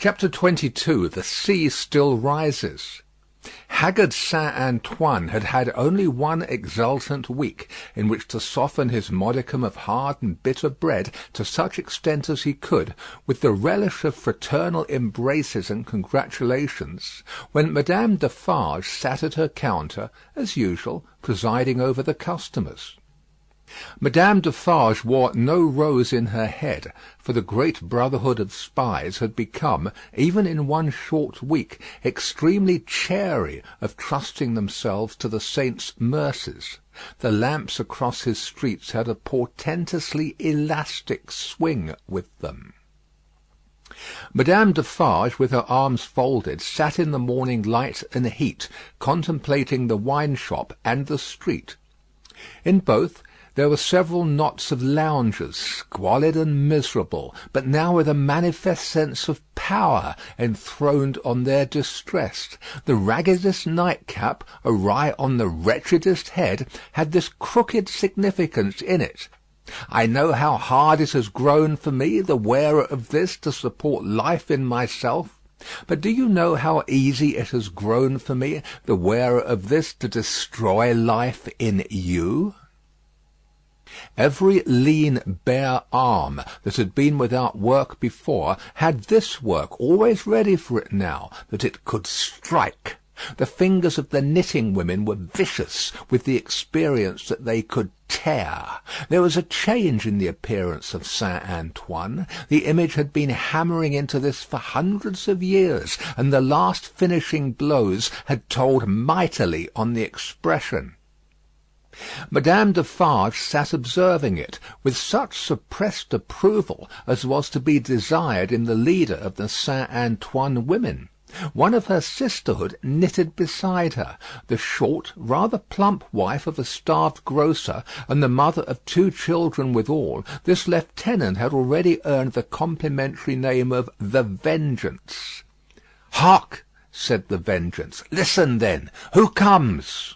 Chapter 22. The Sea Still Rises. Haggard Saint Antoine had had only one exultant week in which to soften his modicum of hard and bitter bread to such extent as he could, with the relish of fraternal embraces and congratulations, when Madame Defarge sat at her counter, as usual, presiding over the customers. Madame Defarge wore no rose in her head, for the great brotherhood of spies had become, even in one short week, extremely chary of trusting themselves to the saints' mercies. The lamps across his streets had a portentously elastic swing with them. Madame Defarge, with her arms folded, sat in the morning light and heat, contemplating the wine-shop and the street. In both, there were several knots of loungers, squalid and miserable, but now with a manifest sense of power enthroned on their distress. The raggedest nightcap, awry on the wretchedest head, had this crooked significance in it: I know how hard it has grown for me, the wearer of this, to support life in myself. But do you know how easy it has grown for me, the wearer of this, to destroy life in you? Every lean, bare arm that had been without work before had this work always ready for it now, that it could strike. The fingers of the knitting women were vicious with the experience that they could tear. There was a change in the appearance of Saint Antoine. The image had been hammering into this for hundreds of years, and the last finishing blows had told mightily on the expression. Madame Defarge sat observing it, with such suppressed approval as was to be desired in the leader of the Saint Antoine women. One of her sisterhood knitted beside her. The short, rather plump wife of a starved grocer, and the mother of 2 children withal, this lieutenant had already earned the complimentary name of The Vengeance. "Hark!" said The Vengeance. "Listen, then. Who comes?"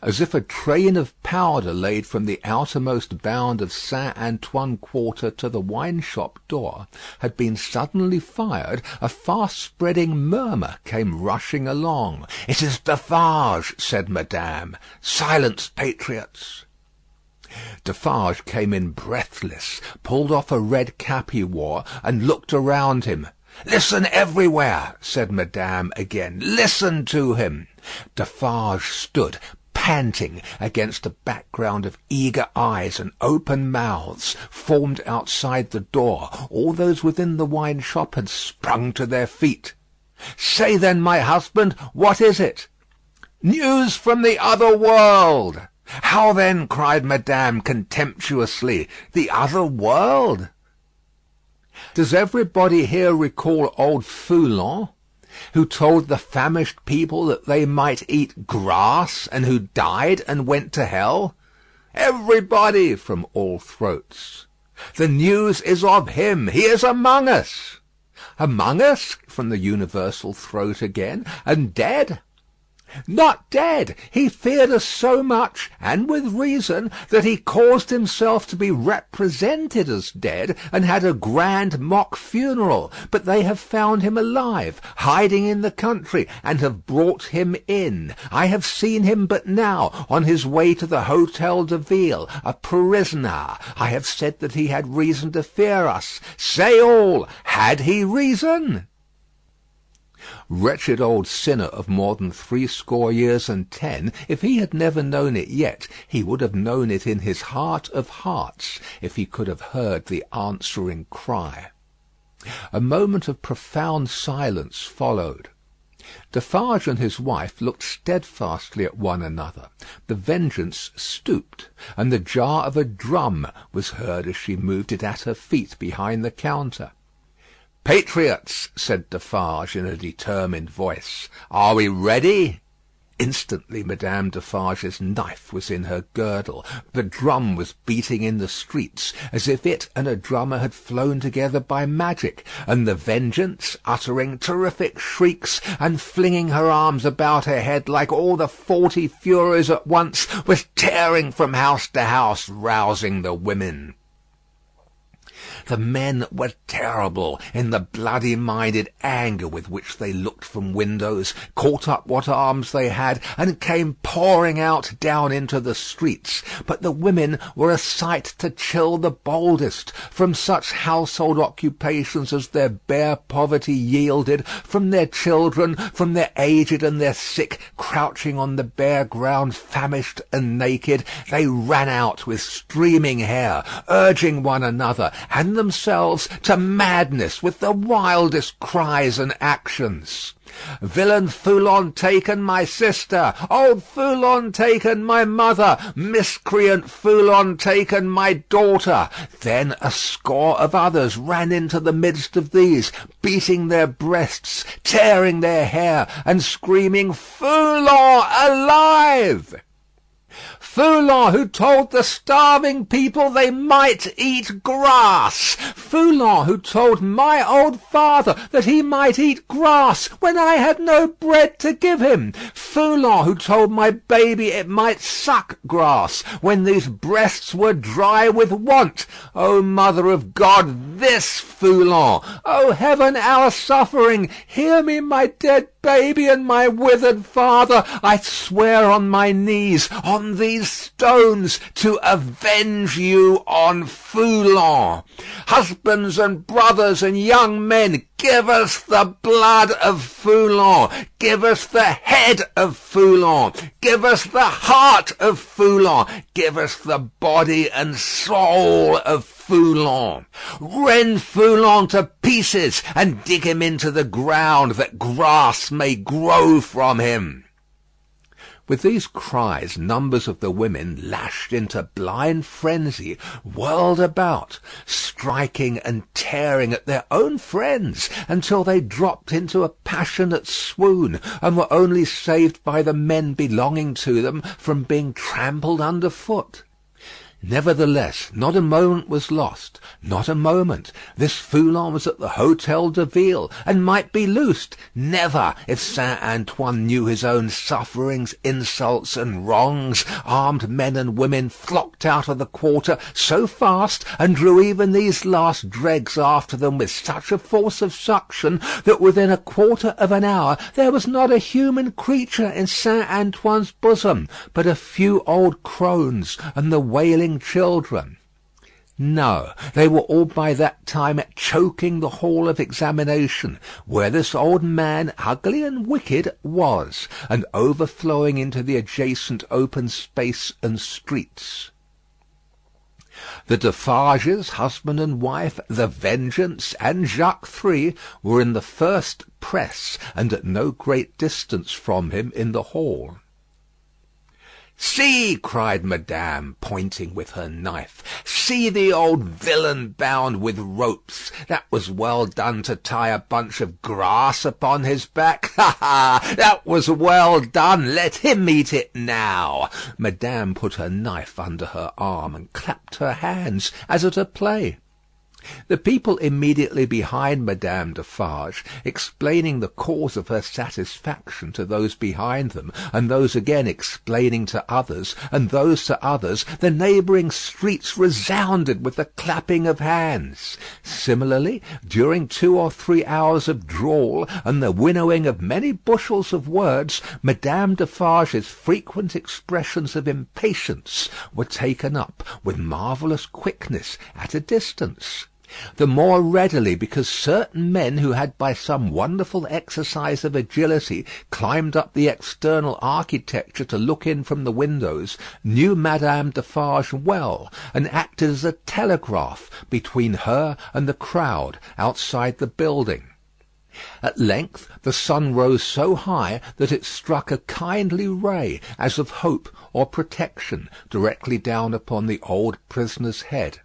As if a train of powder laid from the outermost bound of Saint Antoine Quarter to the wine-shop door had been suddenly fired, a fast-spreading murmur came rushing along. "It is Defarge," said Madame. "Silence, patriots!" Defarge came in breathless, pulled off a red cap he wore, and looked around him. "Listen everywhere," said Madame again. "Listen to him." Defarge stood panting against a background of eager eyes and open mouths formed outside the door. All those within the wine-shop had sprung to their feet. "Say then, my husband, what is it?" "News from the other world." "How then?" cried Madame contemptuously. "The other world?" Does everybody here recall old Fool On, who told the famished people that they might eat grass, and who died and went to hell? "Everybody," from all throats. "The news is of him. He is among us." "Among us?" from the universal throat again. "And dead?" "Not dead. He feared us so much, and with reason, that he caused himself to be represented as dead, and had a grand mock funeral. But they have found him alive, hiding in the country, and have brought him in. I have seen him but now, on his way to the Hôtel de Ville, a prisoner. I have said that he had reason to fear us. Say all. Had he reason?" Wretched old sinner of more than 80 years and 10, if he had never known it yet, he would have known it in his heart of hearts, if he could have heard the answering cry. A moment of profound silence followed. Defarge and his wife looked steadfastly at one another. The Vengeance stooped, and the jar of a drum was heard as she moved it at her feet behind the counter. "Patriots," said Defarge in a determined voice, "are we ready?" Instantly Madame Defarge's knife was in her girdle. The drum was beating in the streets, as if it and a drummer had flown together by magic, and the Vengeance, uttering terrific shrieks, and flinging her arms about her head like all the 40 Furies at once, was tearing from house to house, rousing the women. The men were terrible in the bloody-minded anger with which they looked from windows, caught up what arms they had, and came pouring out down into the streets. But the women were a sight to chill the boldest. From such household occupations as their bare poverty yielded, from their children, from their aged and their sick, crouching on the bare ground, famished and naked, they ran out with streaming hair, urging one another and themselves to madness with the wildest cries and actions. Villain Fool On taken my sister, old Fool On taken my mother, miscreant Fool On taken my daughter. Then a score of others ran into the midst of these, beating their breasts, tearing their hair, and screaming, "Fool On alive!" Fool On, who told the starving people they might eat grass. Fool On, who told my old father that he might eat grass when I had no bread to give him. Fool On, who told my baby it might suck grass when these breasts were dry with want. O Mother of God, this Fool On. O Heaven, our suffering. Hear me, my dead baby and my withered father. I swear on my knees, on these stones, to avenge you on Fool On. Husbands and brothers and young men, give us the blood of Fool On. Give us the head of Fool On. Give us the heart of Fool On. Give us the body and soul of Fool On. Rend Fool On to pieces and dig him into the ground that grass may grow from him. With these cries, numbers of the women, lashed into blind frenzy, whirled about, striking and tearing at their own friends until they dropped into a passionate swoon, and were only saved by the men belonging to them from being trampled underfoot. Nevertheless, not a moment was lost, not a moment. This Fool On was at the Hôtel de Ville, and might be loosed. Never, if Saint Antoine knew his own sufferings, insults, and wrongs. Armed men and women flocked out of the quarter so fast, and drew even these last dregs after them with such a force of suction, that within a quarter of an hour there was not a human creature in Saint Antoine's bosom, but a few old crones and the wailing children. No, they were all by that time choking the hall of examination, where this old man, ugly and wicked, was, and overflowing into the adjacent open space and streets. The Defarges, husband and wife, the Vengeance, and Jacques 3 were in the first press, and at no great distance from him in the hall. "See," cried Madame, pointing with her knife. "See the old villain bound with ropes. That was well done to tie a bunch of grass upon his back. Ha ha! That was well done. Let him eat it now." Madame put her knife under her arm and clapped her hands as at a play. The people immediately behind Madame Defarge, explaining the cause of her satisfaction to those behind them, and those again explaining to others, and those to others, the neighbouring streets resounded with the clapping of hands. Similarly, during 2 or 3 hours of drawl and the winnowing of many bushels of words, Madame Defarge's frequent expressions of impatience were taken up with marvellous quickness at a distance. The more readily because certain men who had by some wonderful exercise of agility climbed up the external architecture to look in from the windows, knew Madame Defarge well, and acted as a telegraph between her and the crowd outside the building. At length the sun rose so high that it struck a kindly ray, as of hope or protection, directly down upon the old prisoner's head.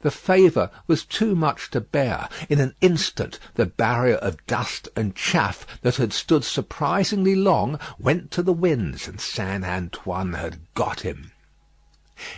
The favour was too much to bear. In an instant the barrier of dust and chaff that had stood surprisingly long went to the winds, and Saint Antoine had got him.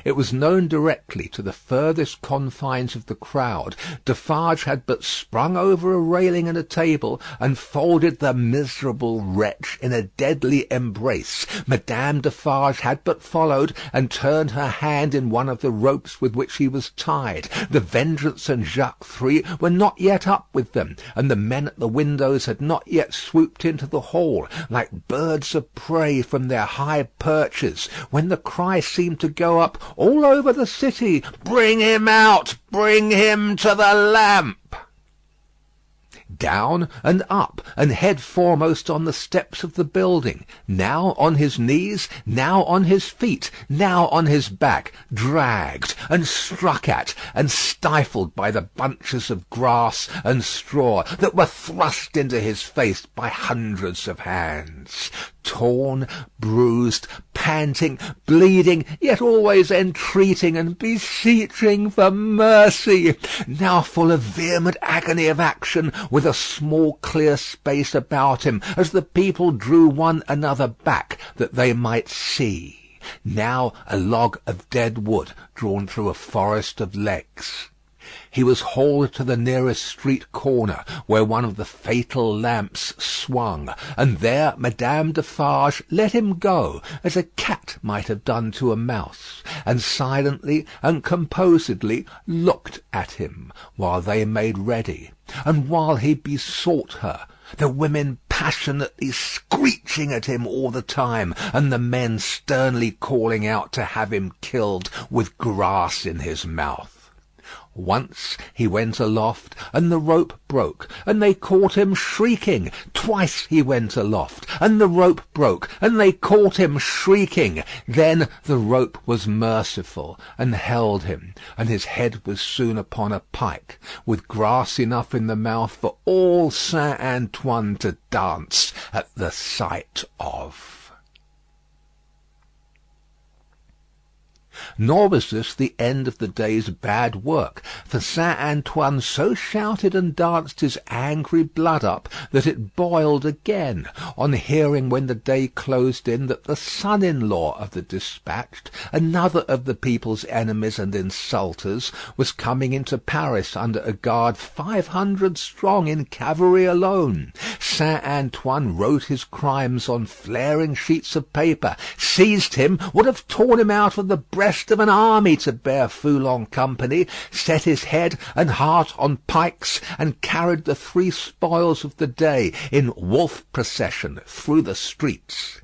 It was known directly to the furthest confines of the crowd. Defarge had but sprung over a railing and a table, and folded the miserable wretch in a deadly embrace. Madame Defarge had but followed, and turned her hand in one of the ropes with which he was tied. The Vengeance and Ch22 were not yet up with them, and the men at the windows had not yet swooped into the hall, like birds of prey from their high perches, when the cry seemed to go up all over the city, "Bring him out! Bring him to the lamp!" Down and up, and head foremost on the steps of the building, now on his knees, now on his feet, now on his back, dragged and struck at and stifled by the bunches of grass and straw that were thrust into his face by hundreds of hands. Torn, bruised, panting, bleeding, yet always entreating and beseeching for mercy, now full of vehement agony of action, with a small clear space about him, as the people drew one another back that they might see. Now a log of dead wood drawn through a forest of legs. He was hauled to the nearest street corner, where one of the fatal lamps swung, and there Madame Defarge let him go, as a cat might have done to a mouse, and silently and composedly looked at him, while they made ready, and while he besought her, the women passionately screeching at him all the time, and the men sternly calling out to have him killed with grass in his mouth. Once he went aloft, and the rope broke, and they caught him shrieking. Twice he went aloft, and the rope broke, and they caught him shrieking. Then the rope was merciful, and held him, and his head was soon upon a pike, with grass enough in the mouth for all Saint Antoine to dance at the sight of. Nor was this the end of the day's bad work, for Saint Antoine so shouted and danced his angry blood up that it boiled again, on hearing when the day closed in that the son-in-law of the dispatched, another of the people's enemies and insulters, was coming into Paris under a guard 500 strong in cavalry alone. Saint Antoine wrote his crimes on flaring sheets of paper, seized him, would have torn him out of the breast of an army to bear Fool On company, set his head and heart on pikes, and carried the 3 spoils of the day in wolf procession through the streets.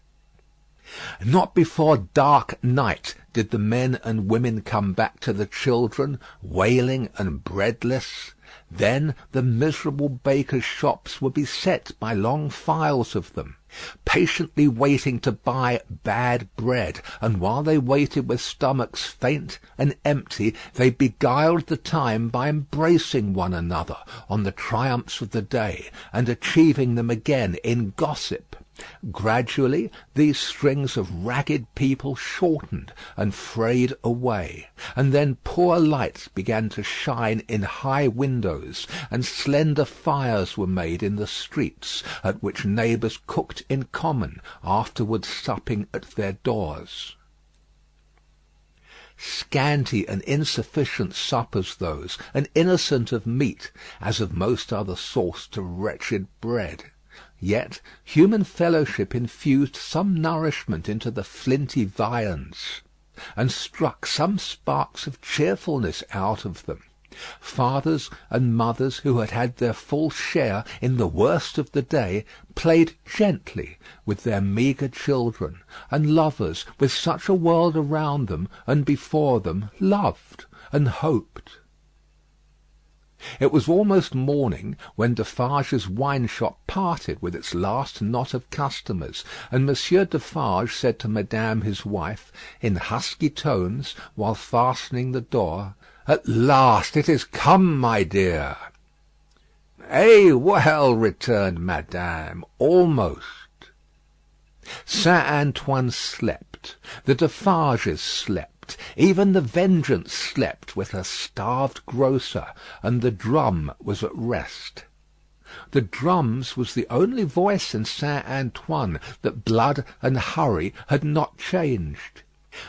Not before dark night did the men and women come back to the children, wailing and breadless. Then the miserable bakers' shops would be beset by long files of them, patiently waiting to buy bad bread, and while they waited with stomachs faint and empty, they beguiled the time by embracing one another on the triumphs of the day, and achieving them again in gossip. Gradually these strings of ragged people shortened and frayed away, and then poor lights began to shine in high windows, and slender fires were made in the streets, at which neighbours cooked in common, afterwards supping at their doors. Scanty and insufficient suppers those, and innocent of meat, as of most other sauce to wretched bread. Yet human fellowship infused some nourishment into the flinty viands, and struck some sparks of cheerfulness out of them. Fathers and mothers who had had their full share in the worst of the day played gently with their meagre children, and lovers with such a world around them and before them loved and hoped. It was almost morning when Defarge's wine shop parted with its last knot of customers, and Monsieur Defarge said to Madame his wife, in husky tones, while fastening the door, "At last it is come, my dear." "Eh, well," returned Madame, "almost." Saint Antoine slept. The Defarges slept. Even the Vengeance slept with her starved grocer, and the drum was at rest. The drum's was the only voice in Saint Antoine that blood and hurry had not changed.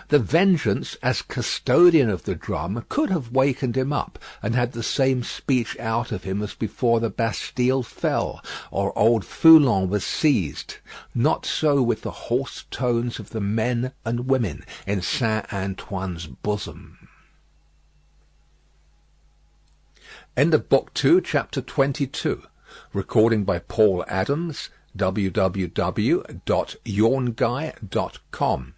The Vengeance, as custodian of the drum, could have wakened him up, and had the same speech out of him as before the Bastille fell, or old Fool On was seized. Not so with the hoarse tones of the men and women in Saint Antoine's bosom. End of Book 2, Chapter 22. Recording by Paul Adams. www.yawnguy.com